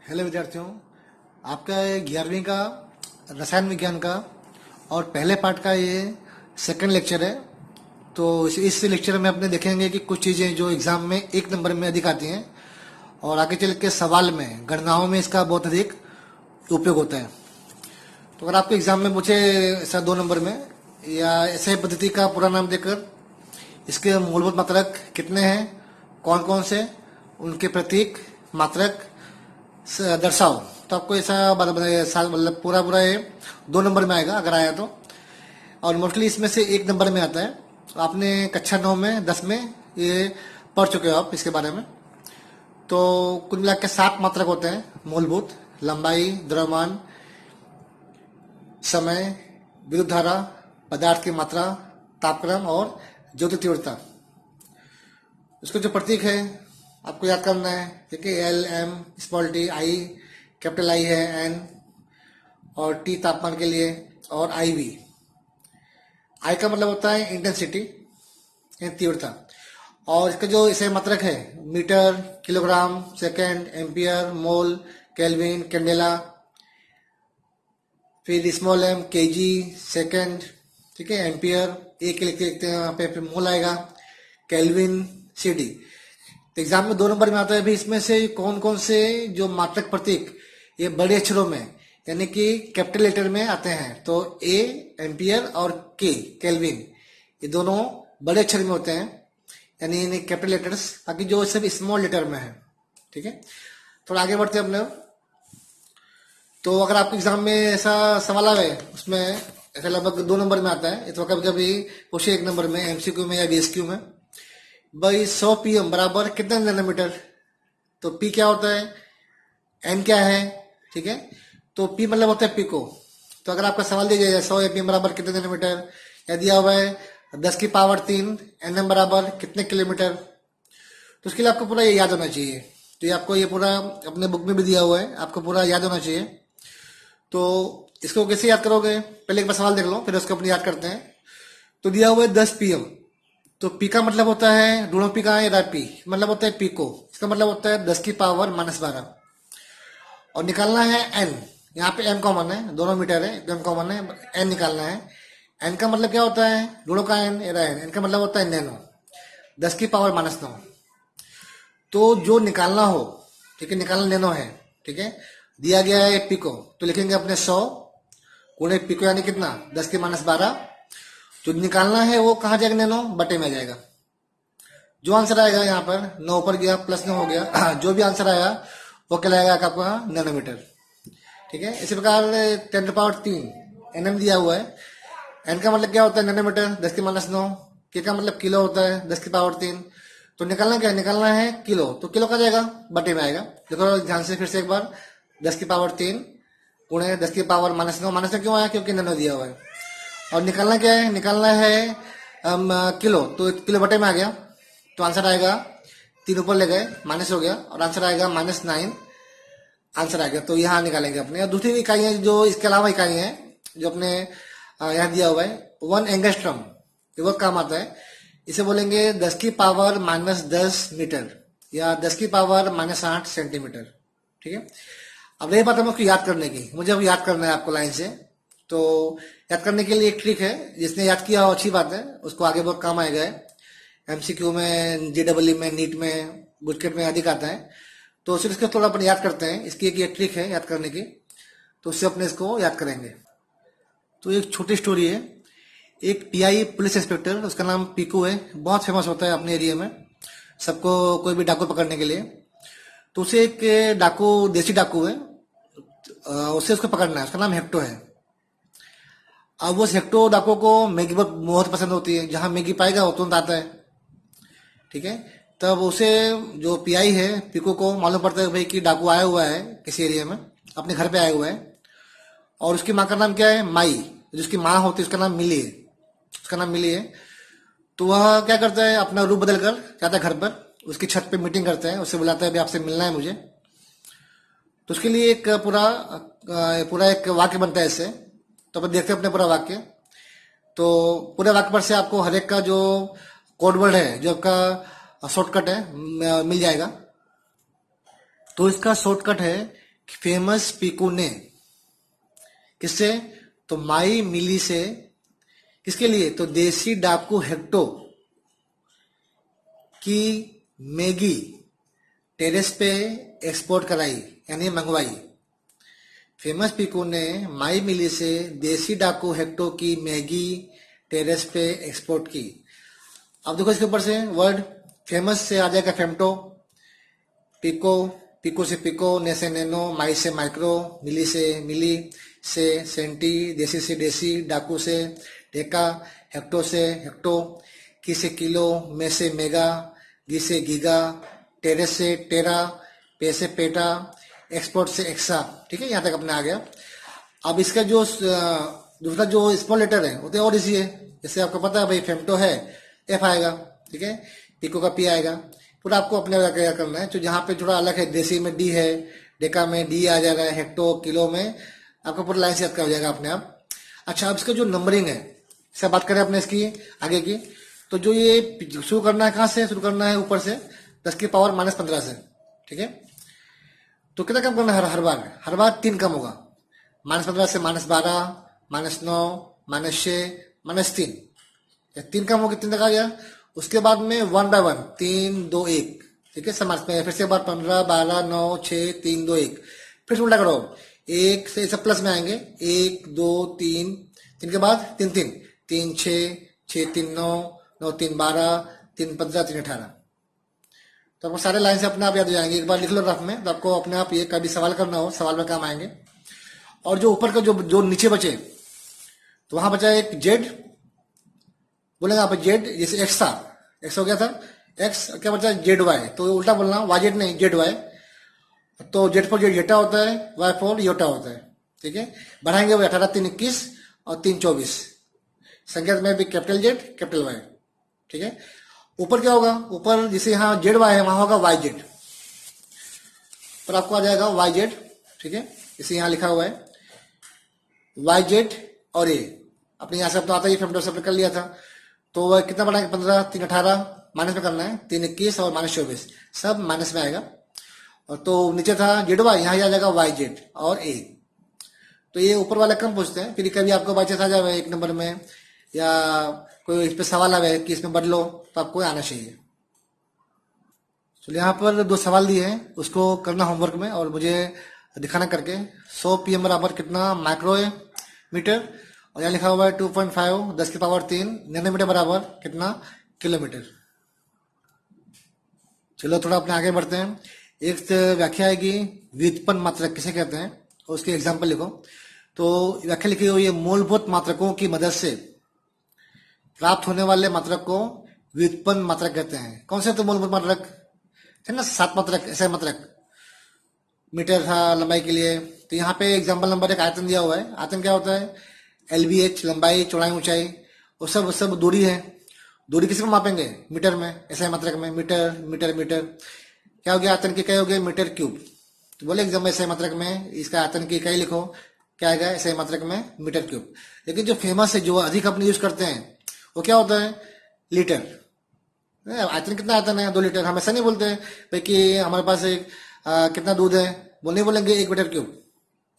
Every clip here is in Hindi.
हेलो विद्यार्थियों, आपका 11वीं का रसायन विज्ञान का और पहले पार्ट का ये सेकंड लेक्चर है। तो इस लेक्चर में अपने देखेंगे कि कुछ चीज़ें जो एग्जाम में 1 नंबर में अधिक आती हैं और आगे चल के सवाल में गणनाओं में इसका बहुत अधिक उपयोग होता है। तो अगर आपके एग्जाम में पूछे ऐसा 2 नंबर में या ऐसे पद्धति का पूरा नाम देकर इसके मूलभूत मात्रक कितने हैं, कौन कौन से, उनके प्रतीक मात्रक दर्शाओ, तो आपको ऐसा मतलब पूरा पूरा ये 2 नंबर में आएगा अगर आया तो। और मोस्टली इसमें से 1 नंबर में आता है। तो आपने कक्षा 9 में 10 में ये पढ़ चुके हो आप इसके बारे में। तो कुल मिला के 7 मात्रक होते हैं मूलभूत: लंबाई, द्रव्यमान, समय, विद्युत धारा, पदार्थ की मात्रा, तापक्रम और ज्योति तीव्रता। इसको जो प्रतीक है आपको याद करना है, ठीक है। L, M, small T, I, capital I है, एन और टी तापमान के लिए, और आई वी। आई का मतलब होता है इंटेंसिटी, तीव्रता। और इसका जो इसे मात्रक है मीटर, किलोग्राम, सेकेंड, एम्पियर, मोल, केल्विन, कैंडेला। फिर स्मॉल एम केजी, सेकेंड, ठीक है। एम्पियर ए के लिखते हैं यहाँ पे, फिर मोल आएगा, केल्विन, सीडी। तो एग्जाम में 2 नंबर में आता है। अभी इसमें से कौन कौन से जो मात्रक प्रतीक ये बड़े अक्षरों में यानी कि कैपिटल लेटर में आते हैं। तो ए एम्पियर और के केल्विन ये दोनों बड़े अक्षर में होते हैं, यानी कैपिटल लेटर्स। बाकी जो सब स्मॉल लेटर में है, ठीक है। थोड़ा आगे बढ़ते हैं अपने। तो अगर आपके एग्जाम में ऐसा सवाल आवे उसमें ऐसा लगभग 2 नंबर में आता है। तो कभी कभी पूछे 1 नंबर में एमसीक्यू में या बीएसक्यू में, भाई 100 पीएम बराबर कितने नैनोमीटर। तो पी क्या होता है, एन क्या है, ठीक है। तो पी मतलब होता है पिको। तो अगर आपका सवाल दिया जाए 100 पीएम बराबर कितने नैनोमीटर, या दिया हुआ है 10 की पावर 3 एनएम बराबर कितने किलोमीटर, तो उसके लिए आपको पूरा ये याद होना चाहिए। तो ये आपको ये पूरा अपने बुक में भी दिया हुआ है, आपको पूरा याद होना चाहिए। तो इसको कैसे याद करोगे, पहले एक बार सवाल देख लो फिर उसको अपने याद करते हैं। तो दिया हुआ है 10 पीएम, तो पी का मतलब होता है, ढूंढो पी का है, पी मतलब होता है पिको। इसका मतलब होता है 10 की पावर -12। और निकालना है एन, यहाँ पे एम कॉमन है, दोनों मीटर है, एम कॉमन है, एन निकालना है। एन का मतलब क्या होता है, ढूंढो का एन, एन का मतलब होता है नैनो, 10 की पावर -9। तो जो निकालना हो, ठीक है, निकालना नैनो है, ठीक है। दिया गया है पिको, तो लिखेंगे अपने 100 गुणे पिको यानी कितना, 10 की -12। जो निकालना है वो कहाँ जाएगा, नैनो बटे में जाएगा। जो आंसर आएगा यहाँ पर 9 ऊपर गया +9 हो गया जो भी आंसर आया वो कहलाएगा आपका नैनोमीटर, ठीक है। इसी प्रकार 10⁻³ एनएम दिया हुआ है। एन का मतलब क्या होता है, नैनोमीटर, 10 की -9। के का मतलब किलो होता है, 10 की पावर 3। तो निकालना क्या है, निकालना है किलो, तो किलो का जाएगा बटे में आएगा। देखो ध्यान से फिर से एक बार, 10 की पावर 3 गुणे 10 की पावर -9। -9 क्यों आया, क्योंकि नैनो दिया हुआ है। और निकालना क्या है, निकालना है किलो, तो किलो बटे में आ गया। तो आंसर आएगा 3 ऊपर ले गए, माइनस हो गया, और आंसर आएगा -9 आंसर आ गया। तो यहाँ निकालेंगे अपने। और दूसरी इकाइयाँ जो इसके अलावा इकाई है जो अपने यहाँ दिया हुआ है, 1 एंगस्ट्रम, ये बहुत काम आता है। इसे बोलेंगे 10 की पावर -10 मीटर या 10 की पावर -8 सेंटीमीटर, ठीक है। अब रही बात है उसको याद करने की, मुझे अब याद करना है आपको लाइन से। तो याद करने के लिए एक ट्रिक है, जिसने याद किया हो अच्छी बात है, उसको आगे बहुत काम आएगा। एमसीक्यू में, जेडब्ल्यू में, नीट में, बुटकेट में अधिक आता है। तो सिर्फ इसको थोड़ा अपन याद करते हैं। इसकी एक ट्रिक है याद करने की, तो उससे अपने इसको याद करेंगे। तो एक छोटी स्टोरी है। एक टीआई पुलिस इंस्पेक्टर, उसका नाम पीकू है, बहुत फेमस होता है अपने एरिया में सबको, कोई भी डाकू पकड़ने के लिए। तो उसे एक डाकू, देसी डाकू है, उससे उसको पकड़ना है। उसका नाम हेक्टो है। अब उस हेक्टो डाकू को मैगी बहुत पसंद होती है, जहां मैगी पाएगा वो तुरंत आता है, ठीक है। तब उसे जो पीआई है पीकू को मालूम पड़ता है भाई कि डाकू आया हुआ है किसी एरिया में, अपने घर पे आया हुआ है। और उसकी माँ का नाम क्या है, माई। जिसकी माँ होती है उसका नाम मिली है, उसका नाम मिली है। तो वह क्या करता है, अपना रूप बदल कर जाता है घर पर, उसकी छत पे मीटिंग करता है, उससे बुलाता है भाई आपसे मिलना है मुझे। तो उसके लिए एक पूरा एक वाक्य बनता है इससे। तो अपन देखते हैं अपने पूरा वाक्य। तो पूरे वाक्य पर से आपको हर एक का जो कोड वर्ड है, जो आपका शॉर्टकट है, मिल जाएगा। तो इसका शॉर्टकट है फेमस पीकू ने किससे, तो माई मिली से, किसके लिए, तो देसी डाकू हेक्टो की मैगी टेरेस पे एक्सपोर्ट कराई, यानी मंगवाई। फेमस पीकू ने माई मिली से देसी डाकू हेक्टो की मैगी टेरेस पे एक्सपोर्ट की। अब देखो इसके ऊपर से वर्ड, फेमस से आ जाएगा फेमटो, पिको, पिको से पिको, ने से नैनो, माई से माइक्रो, मिली से मिली, से सेंटी, देसी से देसी, डाकू से डेका, हेक्टो से हेक्टो, की से किलो, में से मेगा, गी से गीगा, टेरेस से टेरा, पे से पेटा, एक्सपोर्ट से एक्सा। ठीक है, यहाँ तक अपने आ गया। अब इसका जो दूसरा जो स्मॉल लेटर है वो तो और इजी है। जैसे आपको पता है भाई फेमटो है, एफ आएगा, ठीक है, पिको का पी आएगा। पूरा आपको अपने क्या करना है, तो जहाँ पे थोड़ा अलग है, देसी में डी है, डेका में डी आ जाएगा, हेक्टो किलो में आपको पूरा लाइन से याद कर जाएगा अपने आप। अच्छा, अब इसका जो नंबरिंग है, इससे बात करें अपने इसकी आगे की, तो जो ये शुरू करना है, कहाँ से शुरू करना है, ऊपर से 10 की पावर -15 से। ठीक है, तो कितना कम करना है, हर बार 3 कम होगा, -15 से -12, -9, -6, -3, 3 कम होगा, 3 तक आ गया। उसके बाद में 1 बाय 1, 3 2 1, ठीक है, समाज में फिर से बार 15 12 9 6 3 2 1, फिर उल्टा करो, 1 से सब प्लस में आएंगे, 1 2 3, 3 के बाद 3 3 3 6 6 3 9 9 3 12 3 15 3 18। तो आपको सारे लाइन से अपने आप याद हो जाएंगे। एक बार लिख लो रफ में, तो आपको अपने आप ये कभी सवाल करना हो, सवाल में काम आएंगे। और जो ऊपर का जो नीचे बचे, तो वहां बचा एक जेड, बोलेंगे आप जेड, जैसे एक्स था, एक्स हो गया था, एक्स क्या बचा, जेड वाई, तो उल्टा बोलना, वाई जेड नहीं, जेड वाई। तो जेड फॉर जेड जेटा होता है, वाई फॉर योटा होता है। ठीक है, बढ़ाएंगे वो 18 3 21 और 3 24, संख्या में भी कैपिटल जेड कैपिटल वाई। ठीक है, ऊपर क्या होगा, ऊपर जैसे यहाँ जेड वाई है, वहां होगा वाई जेड, पर आपको आ जाएगा वाई जेड। ठीक है, जैसे यहाँ लिखा हुआ है वाई जेड और ए, अपने यहाँ से तो आता ही, फेमटो से कर लिया था। तो वह कितना बढ़ाएंगे, 15 3 18, माइनस में करना है, 3 21 और -24, सब माइनस में आएगा। और तो नीचे था जेड वाई, यहाँ आ जाएगा वाई जेड और ए। तो ये ऊपर वाले कम पूछते हैं, फिर कभी आपको बाई चांस आ जाए 1 नंबर में, या कोई इस पे सवाल आवे कि इसमें बदलो, तो आपको आना चाहिए। चलिए, यहाँ पर 2 सवाल दिए हैं, उसको करना होमवर्क में और मुझे दिखाना करके। 100 पीएम बराबर कितना माइक्रोमीटर, और यहाँ लिखा हुआ है 2.5 10 की पावर 3 नैनोमीटर बराबर कितना किलोमीटर। चलो थोड़ा अपने आगे बढ़ते हैं। एक व्याख्या है कि व्युत्पन्न मात्रक किसे कहते हैं, और उसके एग्जाम्पल लिखो। तो व्याख्या लिखी हुई है, मूलभूत मात्रकों की मदद से प्राप्त होने वाले मात्रक को व्युत्पन्न मात्रक कहते हैं। कौन से तो मूलभूत मात्रक थे ना, 7 मात्रक, ऐसे मात्रक, मीटर था लंबाई के लिए। तो यहाँ पे एग्जाम्पल नंबर 1 आयतन दिया हुआ है। आयतन क्या होता है, LBH लंबाई चौड़ाई ऊंचाई, वो सब दूरी है। दूरी किसी को मापेंगे, मीटर में, ऐसे मात्रक में, मीटर मीटर मीटर। क्या हो गया, आयतन की इकाई हो गई मीटर क्यूब। तो बोले एग्जाम में ऐसे मात्रक में इसका आयतन की इकाई लिखो, क्या आएगा, ऐसे मात्रक में मीटर क्यूब। लेकिन जो फेमस है, जो अधिक अपने यूज करते हैं, वो क्या होता है, लीटर। आयतन कितना आयतन है, 2 लीटर। हम ऐसा नहीं बोलते भाई कि हमारे पास एक कितना दूध है, वो नहीं बोलेंगे 1 मीटर क्यूब,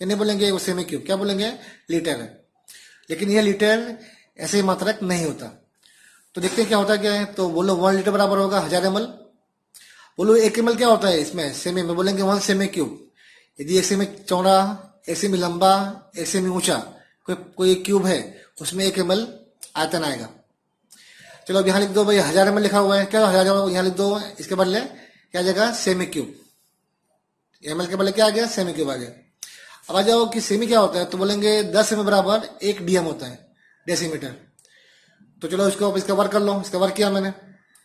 ये नहीं बोलेंगे 1 सेमी क्यूब, क्या बोलेंगे, लीटर है। लेकिन यह लीटर ऐसे मात्रक नहीं होता। तो देखते हैं क्या होता क्या है। तो बोलो 1 लीटर बराबर होगा 1000 ml। बोलो 1 ml क्या होता है इसमें, सेमी में, बोलेंगे 1 सेमी क्यूब। यदि 1 सेमी चौड़ा, 1 सेमी लंबा, 1 सेमी ऊंचा कोई क्यूब है, उसमें 1 ml आयतन आएगा। चलो अब यहाँ लिख दो भाई 1000 ml लिखा हुआ है, क्या 1000 यहाँ लिख दो, इसके बदले क्या आ जाएगा, सेमी क्यूब। ml के बदले क्या आ गया, सेमी क्यूब आ गया। अब आ जाओ कि सेमी क्या होता है, तो बोलेंगे 10 सेमी बराबर 1 DM होता है, डेसीमीटर। तो चलो इसको इसका वर्क कर लो, इसका वर्क किया मैंने,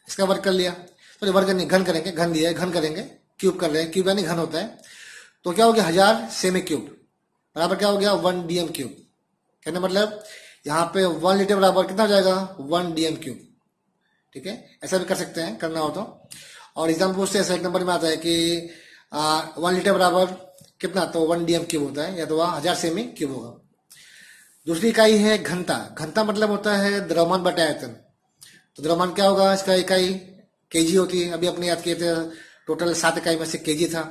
इसका वर्क कर लिया। तो वर्क नहीं, घन करेंगे, घन दिया है, घन करेंगे, क्यूब कर रहे हैं, क्यूब यानी घन होता है। तो क्या हो गया, 1000 सेमी क्यूब बराबर क्या हो गया, 1 DM क्यूब। कहने मतलब यहाँ पे 1 लीटर बराबर कितना हो जाएगा, 1 DM क्यूब। ठीक है, ऐसा भी कर सकते हैं, करना हो तो। और एग्जाम्पल पूछते हैं, 1 नंबर में आता है कि 1 लीटर बराबर कितना, तो 1 DM क्यूब होता है, या तो 1000 सेमी क्यूब होगा। दूसरी इकाई है घनता। घनता मतलब होता है द्रव्यमान बटा आयतन। तो द्रव्यमान क्या होगा, इसका इकाई केजी होती है, अभी अपने याद किए थे, टोटल 7 इकाई में से केजी था।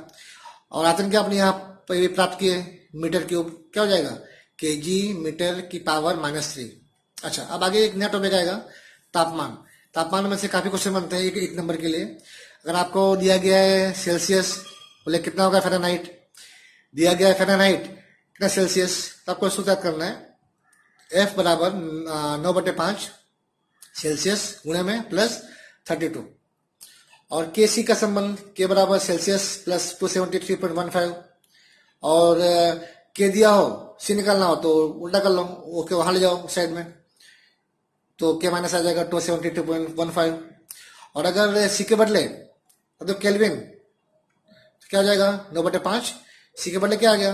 और आयतन क्या अपने यहाँ प्राप्त किए मीटर क्यूब, क्या हो जाएगा केजी मीटर की पावर -3। अच्छा, अब आगे एक नया टॉपिक आएगा तापमान। तापमान में से काफी क्वेश्चन बनते हैं एक नंबर के लिए। अगर आपको दिया गया है सेल्सियस, बोले कितना होगा फ़ारेनहाइट, दिया गया है फ़ारेनहाइट कितना सेल्सियस, तो आपको सूत्र याद करना है F बराबर 9/5 सेल्सियस गुणे में +32, और के सी का संबंध के बराबर सेल्सियस प्लस 273.15, और के दिया हो सी निकालना हो तो उल्टा कर लो, ओके वहां ले जाओ साइड में, तो के माइनस आ जाएगा 272.15। और अगर सी के बदले तो केल्विन, तो क्या हो जाएगा 9/5, सी के बदले क्या आ गया,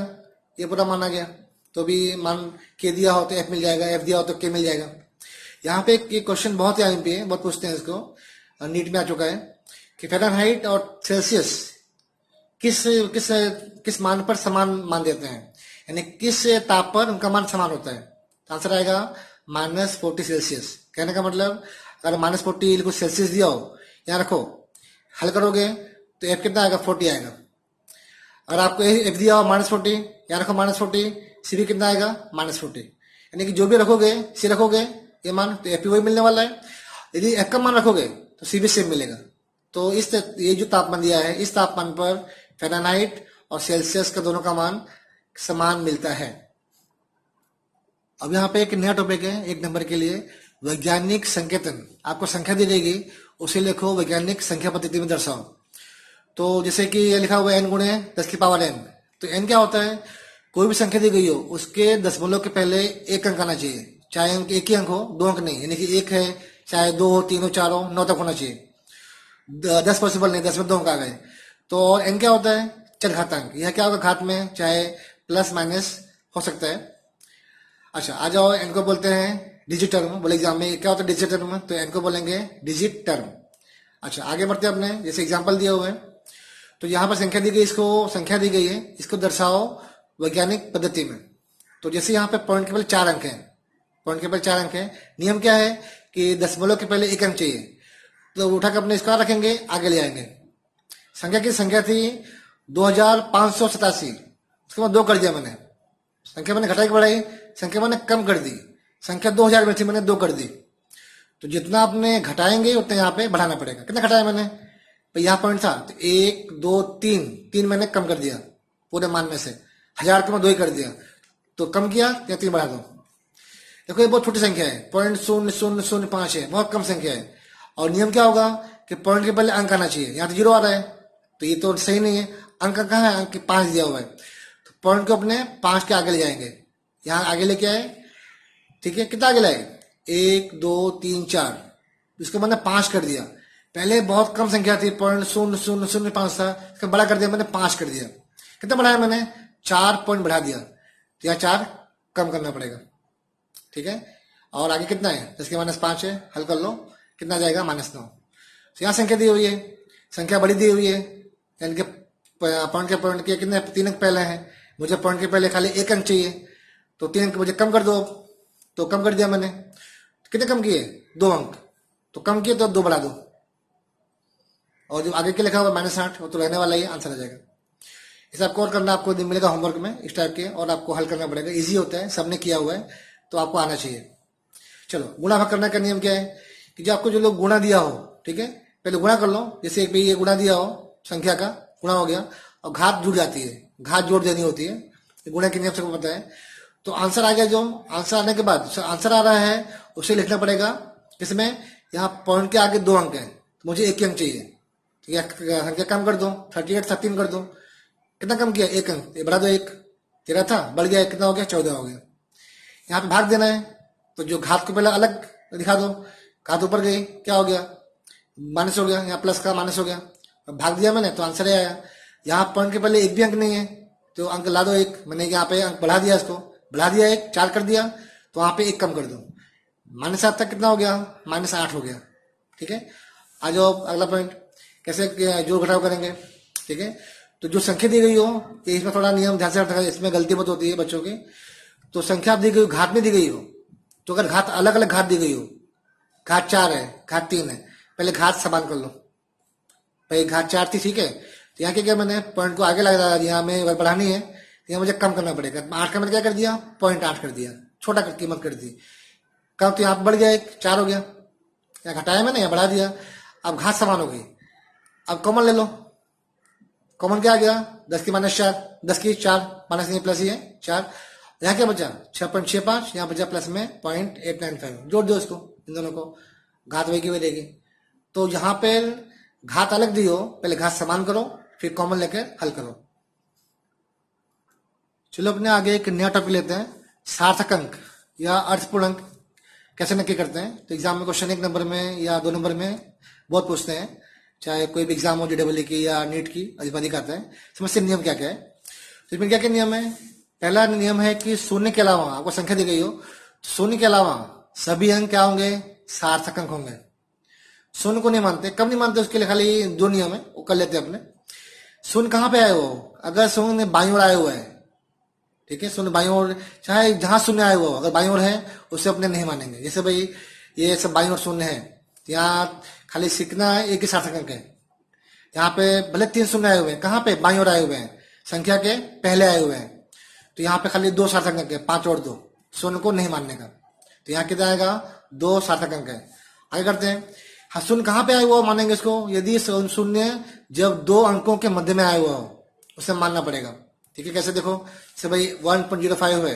ये पूरा मान आ गया, तो भी मान के दिया हो तो एफ मिल जाएगा, एफ दिया हो तो के मिल जाएगा। यहाँ पे एक क्वेश्चन बहुत ही आईएमपी है, बहुत पूछते हैं इसको, नीट में आ चुका है कि फ़ारेनहाइट और सेल्सियस किस किस किस मान पर समान मान देते हैं, यानी किस ताप पर उनका मान समान होता है। तो आंसर आएगा -40 सेल्सियस। कहने का मतलब अगर -40 कुछ सेल्सियस दिया हो, यहाँ रखो, हल करोगे तो एफ कितना आएगा 40 आएगा। अगर आपको एफ दिया हो -40, यहाँ रखो -40, सी भी कितना आएगा -40, यानी कि जो भी रखोगे सी रखोगे ये मान तो एफ भी वही मिलने वाला है। यदि एफ का मान रखोगे तो सी भी सेम मिलेगा। तो ये जो तापमान दिया है, इस तापमान पर फ़ारेनहाइट और सेल्सियस का दोनों का मान समान मिलता है। अब यहाँ पे एक नया टॉपिक है एक नंबर के लिए, वैज्ञानिक संकेतन। आपको संख्या दी जाएगी, उसे लिखो वैज्ञानिक संख्या पद्धति में दर्शाओ। तो जैसे कि ये लिखा हुआ है n गुणे 10 की पावर n, तो n क्या होता है, कोई भी संख्या दी गई हो उसके दशमलव के पहले एक अंक आना चाहिए, चाहे अंक एक ही अंक हो, दो अंक नहीं, यानी कि एक है चाहे दो हो, तीन हो, चार हो, 9 तक होना चाहिए। 10 पॉसिबल नहीं, 10 में 2 अंक आ गए। तो n क्या होता है चरघातांक, यह क्या होगा घात में, चाहे प्लस माइनस हो सकता है। अच्छा, आ जाओ, n को बोलते हैं डिजिट टर्म। बोले एग्जाम में क्या होता है डिजिट टर्म, तो n को बोलेंगे डिजिट टर्म। अच्छा, आगे बढ़ते हैं अपने, जैसे एग्जाम्पल दिया हुआ है, तो यहाँ पर संख्या दी गई, इसको संख्या दी गई है, इसको दर्शाओ वैज्ञानिक पद्धति में। तो जैसे यहाँ पे पॉइंट के पहले 4 अंक है, पॉइंट के पहले 4 अंक है, नियम क्या है कि दशमलव के पहले एक अंक चाहिए, तो उठा के अपने इसको रखेंगे, आगे ले आएंगे। संख्या की संख्या थी 2587, उसके बाद 2 कर दिया मैंने, संख्या मैंने घटाई बढ़ाई, संख्या मैंने कम कर दी, संख्या 2000 में थी, मैंने 2 कर दी। तो जितना आपने घटाएंगे उतना यहाँ पे बढ़ाना पड़ेगा। कितना घटाया मैंने, तो यहाँ पॉइंट था तो 1 2 3 मैंने कम कर दिया पूरे मान में से, 1000 के मैं 2 ही कर दिया, तो कम किया या 3 बढ़ा दो। देखो ये बहुत छोटी संख्या है, 0.0005 है, बहुत कम संख्या है। और नियम क्या होगा कि पॉइंट के पहले अंक आना चाहिए, यहाँ तो 0 आ रहा है, तो ये तो सही नहीं है। अंक कहाँ है, अंक 5 दिया हुआ है, तो पॉइंट को अपने 5 के आगे ले जाएंगे, यहाँ आगे लेके आए, ठीक है, कितना आगे लाए 1 2 3 4, इसको मैंने 5 कर दिया। पहले बहुत कम संख्या थी, 0.0005 था, इसको बड़ा कर दिया मैंने, 5 कर दिया। कितना बढ़ाया मैंने, 4 पॉइंट बढ़ा दिया, तो यहाँ 4 कम करना पड़ेगा, ठीक है। और आगे कितना है, इसके -5 है, हल कर लो, कितना जाएगा -9। तो यहाँ संख्या दी हुई है, संख्या बड़ी दी हुई है, यानी कि पॉइंट के कितने 3 अंक पहले हैं, मुझे पॉइंट के पहले खाली 1 अंक चाहिए, तो 3 अंक मुझे कम कर दो, तो कम कर दिया मैंने। कितने कम किए, 2 अंक, तो कम किए तो 2 बढ़ा दो, और जो आगे के लिखा हुआ -8 वो तो रहने वाला ही, आंसर आ जाएगा। इसे आपको और करना, आपको मिलेगा होमवर्क में इस टाइप के, और आपको हल करना पड़ेगा, इजी होता है, सबने किया हुआ है तो आपको आना चाहिए। चलो, गुणा भाग करने का नियम क्या है कि जो आपको जो लोग गुणा दिया हो, ठीक है, पहले गुणा कर लो। जैसे एक ये गुणा दिया हो, संख्या का गुणा हो गया, और घात जुड़ जाती है, घात जोड़ देनी होती है, गुणा के नियम सबको पता है। तो आंसर आ गया, जो आंसर आने के बाद आंसर आ रहा है उसे लिखना पड़ेगा किसमें, यहाँ पॉइंट के आगे 2 अंक है, तो मुझे 1 अंक चाहिए, तो यह संख्या कम कर दो, 38 था 3 कर दो। कितना कम किया, 1 अंक, ये बढ़ा दो, 1 13 था, बढ़ गया, कितना हो गया 14 हो गया। यहाँ पे भाग देना है, तो जो घात को पहले अलग दिखा दो, घात ऊपर गई, क्या हो गया माइनस हो गया, यहाँ प्लस का माइनस हो गया, भाग दिया मैंने तो आंसर आया। यहाँ पॉइंट के पहले एक भी अंक नहीं है, तो अंक ला दो 1, मैंने यहाँ पे अंक बढ़ा दिया, इसको बढ़ा दिया 1, 4 कर दिया, तो वहां पे 1 कम कर दो, -7 तक कितना हो गया, -8 हो गया, ठीक है। आ जाओ अगला पॉइंट, कैसे जोड़ घटाव करेंगे, ठीक है। तो जो संख्या दी गई हो, इसमें थोड़ा नियम ध्यान से रखना, इसमें गलती बहुत होती है बच्चों की। तो संख्या दी गई हो, घात में दी गई हो, तो अगर घात अलग अलग घात दी गई हो, घात 4 है, घात 3 है, पहले घात समान कर लो। पहले घात 4 थी, ठीक है, तो यहाँ क्या मैंने पॉइंट को आगे लगा दिया, हमें बढ़ानी है, यहाँ मुझे कम करना पड़ेगा। 8 का मैंने क्या कर दिया, 0.8 कर दिया, छोटा कीमत कर दी। कम तो यहाँ पे बढ़ गया, 4 हो गया, या घटाया मैंने या बढ़ा दिया। अब घात समान हो गई। अब कॉमन ले लो, कॉमन क्या आ गया, 10 की -4, 10 की 4 माइनस नहीं प्लस ही है 4। यहाँ क्या बचा 6.65, यहाँ बचा प्लस में 0.895, जोड़ दो इसको, इन दोनों को, घात वही की वही रहेगी। तो यहाँ पे घात अलग दी हो, पहले घात समान करो, फिर कॉमन लेकर हल करो। चलो अपने आगे एक नया टॉपिक लेते हैं, सार्थक अंक या अर्थपूर्ण अंक कैसे नक्की करते हैं। तो एग्जाम में क्वेश्चन 1 नंबर में या 2 नंबर में बहुत पूछते हैं, चाहे कोई भी एग्जाम हो, JEE की या नीट की, अधिक आता है। समझते नियम क्या क्या है। तो इसमें क्या क्या नियम है। पहला नियम है कि शून्य के अलावा, आपको संख्या दी गई हो, शून्य के अलावा सभी अंक क्या होंगे, सार्थक अंक होंगे। शून्य को नहीं मानते, कब नहीं मानते, उसके लिए खाली 2 नियम है, वो कर लेते हैं अपने। शून्य कहाँ पे आए हो, अगर शून्य बाईं ओर आया हुआ है, ठीक है, शून्य बाईं ओर, चाहे जहां शून्य आया हुआ, अगर बाईं ओर है उसे अपने नहीं मानेंगे। जैसे भाई ये सब बाईं ओर शून्य है, यहाँ खाली सीखना है, एक ही सार्थक अंक है। यहाँ पे भले 3 शून्य आए हुए हैं, कहाँ पे, बाईं ओर आए हुए हैं, संख्या के पहले आए हुए हैं। तो यहाँ पे खाली 2 सार्थक अंक है, 5 और 2, शून्य को नहीं मानने का। तो यहाँ कितना आएगा, 2 सार्थक अंक है। आगे करते हैं। हाँ, शून्य कहाँ पे आया हुआ मानेंगे इसको, यदि शून्य जब 2 अंकों के मध्य में आया हुआ हो, उसे मानना पड़ेगा। ठीक है, कैसे देखो, जैसे भाई 1.05 है,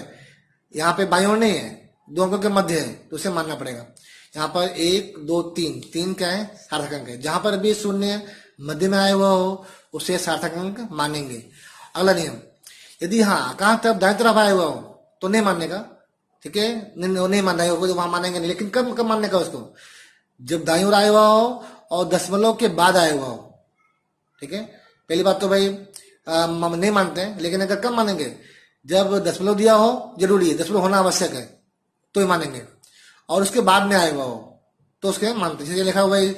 यहाँ पे बाईं ओर नहीं है, 2 अंकों के मध्य है, तो उसे मानना पड़ेगा। यहाँ पर 1 2 3 क्या है, सार्थक अंक है। जहां पर भी शून्य मध्य में आया हुआ हो उसे सार्थक अंक मानेंगे। अगला नियम, यदि हाँ कहाँ तरफ, दाएं तरफ आया हुआ हो तो नहीं मानने का। ठीक है, नहीं मानना है, वहां मानेंगे नहीं। लेकिन कब कब मानने का उसको, जब दाईं ओर आया हुआ हो और दशमलव के बाद आया हुआ हो। ठीक है, पहली बात तो भाई नहीं मानते हैं, लेकिन अगर कब मानेंगे, जब दशमलव दिया हो, जरूरी है, दशमलव होना आवश्यक है तो ही मानेंगे, और उसके बाद में आया हुआ हो तो उसके मानते। जैसे लिखा हुआ है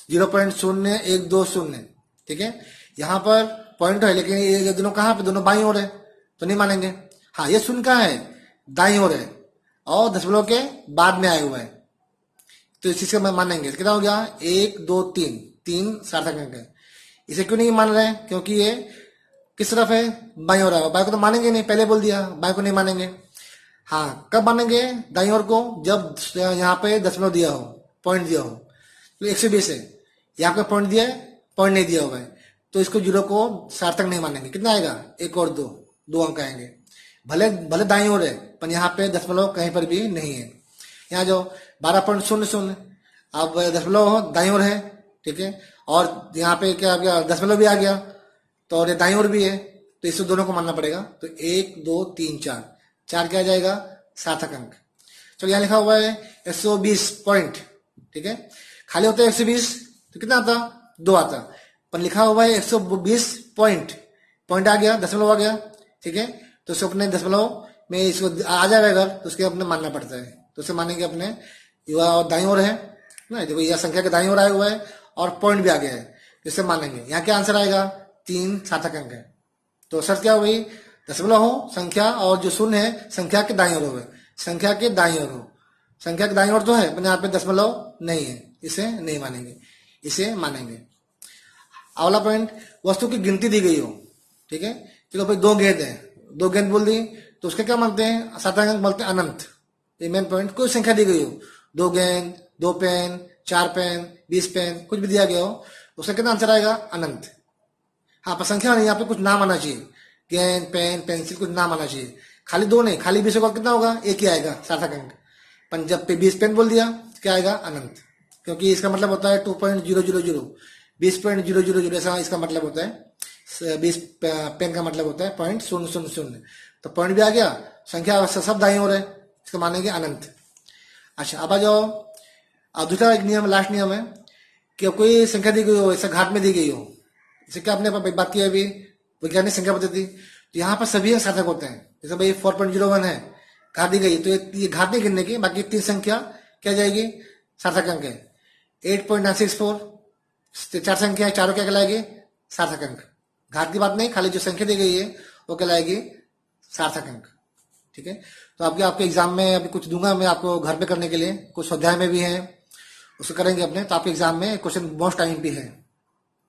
0.0120, ठीक है, यहाँ पर पॉइंट है, लेकिन ये दोनों कहाँ पे, दोनों बाईं ओर है, तो नहीं मानेंगे। हाँ, ये शून्य कहाँ है, दाईं ओर है, और दशमलव के बाद में आया हुआ है, तो इस चीज का मानेंगे। कितना हो गया, 1 2 3 सार्थक अंक है। इसे क्यों नहीं मान रहे हैं, क्योंकि ये किस तरफ है, बाईं ओर है। बाईं को तो मानेंगे नहीं, पहले बोल दिया, बाईं को नहीं मानेंगे। हाँ, कब मानेंगे, दाईं ओर को, जब यहाँ पे दशमलव दिया हो, पॉइंट दिया हो। तो 120 है, यहाँ पे पॉइंट दिया है, पॉइंट नहीं दिया हुआ है, तो इसको 0 को सार्थक नहीं मानेंगे। कितना आएगा, 1 और 2 अंक आएंगे। भले भले दाईं ओर है, पर यहाँ पे दशमलव कहीं पर भी नहीं है। यहाँ जो 12.00, अब दशमलव दाईं ओर है, ठीक है, और यहाँ पे क्या आ गया, दशमलव भी आ गया, तो और ये दाईं ओर भी है, तो इससे दोनों को मानना पड़ेगा। तो 1 2 3 4 क्या आ जाएगा, सार्थक अंक। चलो यहाँ लिखा हुआ है 120 पॉइंट, ठीक है, खाली होता है 120 तो कितना आता, 2 आता, पर लिखा हुआ है 120 पॉइंट, पॉइंट आ गया, दशमलव आ गया, ठीक है, तो उसको अपने दशमलव में इसको आ जाएगा अगर, तो उसके अपने मानना पड़ता है। तो उसे मानेंगे अपने, युवा दाईं ओर है ना, देखो यह संख्या के दाईं ओर आया हुआ है और पॉइंट भी आ गया है, इसे मानेंगे। यहाँ क्या आंसर आएगा, 3 सार्थक अंक है। तो शर्त क्या हो गई, दशमलव हो संख्या, और जो शून्य है संख्या के दाईं ओर हो, संख्या के दाईं ओर हो। संख्या के दाईं ओर तो है, पर यहाँ पे दशमलव नहीं है, इसे नहीं मानेंगे, इसे मानेंगे। अगला पॉइंट, वस्तु की गिनती दी गई हो, ठीक है, चलो भाई 2 गेंद है, 2 गेंद बोल दी, तो उसके क्या मानते हैं, सार्थक अंक बोलते हैं अनंत। ये मेन पॉइंट, कोई संख्या दी गई हो, 2 गेंद, 2 पेन, 4 पेन, 20 पेन, कुछ भी दिया गया हो, उसका कितना आंसर आएगा, अनंत। हाँ, पर संख्या नहीं, यहाँ पे कुछ नाम आना चाहिए, गेंद, पेन, पेंसिल, कुछ नाम आना चाहिए। खाली 2 नहीं, खाली 20 का कितना होगा, 1 ही आएगा सार्थक अंक। पर जब पे 20 पेन बोल दिया तो क्या आएगा, अनंत, क्योंकि इसका मतलब होता है 2.000, 20.000 ऐसा इसका मतलब होता है। 20 पेन का मतलब होता है 0.000, तो पॉइंट भी आ गया, संख्या सब दाईं ओर है, इसको मानेंगे अनंत। अच्छा, अब आ जाओ, अब दूसरा एक नियम, लास्ट नियम है कि कोई संख्या दी गई हो, ऐसा घाट में दी गई हो, इसे क्या आपने बात की अभी, वैज्ञानिक संख्या पद्धति, तो यहाँ पर सभी सार्थक होते हैं। जैसे भाई 4.01 है, घात दी गई, तो ये घात नहीं गिनने की, बाकी 3 संख्या क्या जाएगी, सार्थक अंक है। 8.964, 4 संख्या है, चारों क्या कहलाएगी, सार्थक अंक। घात की बात नहीं, खाली जो संख्या दी गई है वो कहलाएगी सार्थक अंक। ठीक है, तो आपके एग्जाम में अभी कुछ दूंगा मैं आपको घर पे करने के लिए, कुछ स्वाध्याय में भी है, उसको करेंगे अपने, तो आपके एग्जाम में क्वेश्चन मोस्ट टाइम भी है।